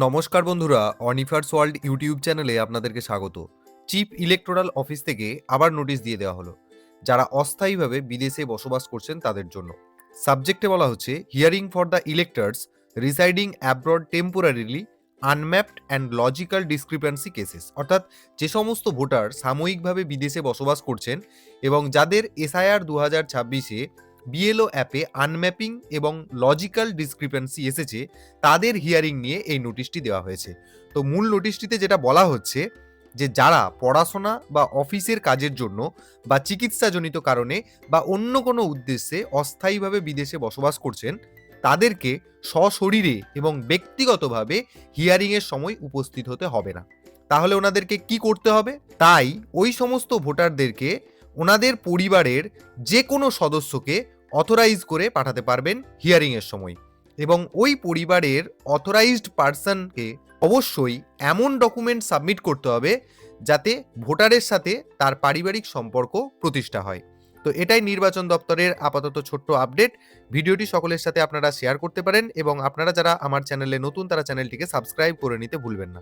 নমস্কার বন্ধুরা, অনিফার্স world YouTube চ্যানেলে আপনাদেরকে স্বাগত। চিফ ইলেকটোরাল অফিস থেকে আবার নোটিশ দিয়ে দেওয়া হলো যারা অস্থায়ীভাবে বিদেশে বসবাস করছেন তাদের জন্য। সাবজেক্টে বলা হচ্ছে hearing for the electors residing abroad temporarily unmapped and logical discrepancy cases, অর্থাৎ যে সমস্ত ভোটার সাময়িকভাবে বিদেশে বসবাস করছেন এবং যাদের এসআইআর 2026-এ বিএলও অ্যাপে আনম্যাপিং এবং লজিক্যাল ডিসক্রিপেন্সি এসেছে, তাদের হিয়ারিং নিয়ে এই নোটিশটি দেওয়া হয়েছে। তো মূল নোটিশটিতে যেটা বলা হচ্ছে যে যারা পড়াশোনা বা অফিসের কাজের জন্য বা চিকিৎসাজনিত কারণে বা অন্য কোনো উদ্দেশ্যে অস্থায়ীভাবে বিদেশে বসবাস করছেন, তাদেরকে সশরীরে এবং ব্যক্তিগতভাবে হিয়ারিংয়ের সময় উপস্থিত হতে হবে না। তাহলে ওনাদেরকে কি করতে হবে? তাই ওই সমস্ত ভোটারদেরকে ওনাদের পরিবারের যে কোনো সদস্যকে অথরাইজ করে পাঠাতে পারবেন হিয়ারিংয়ের সময়, এবং ওই পরিবারের অথরাইজড পার্সনকে অবশ্যই এমন ডকুমেন্ট সাবমিট করতে হবে যাতে ভোটারের সাথে তার পারিবারিক সম্পর্ক প্রতিষ্ঠা হয়। তো এটাই নির্বাচন দপ্তরের আপাতত ছোট্ট আপডেট। ভিডিওটি সকলের সাথে আপনারা শেয়ার করতে পারেন এবং আপনারা যারা আমার চ্যানেলে নতুন তারা চ্যানেলটিকে সাবস্ক্রাইব করে নিতে ভুলবেন না।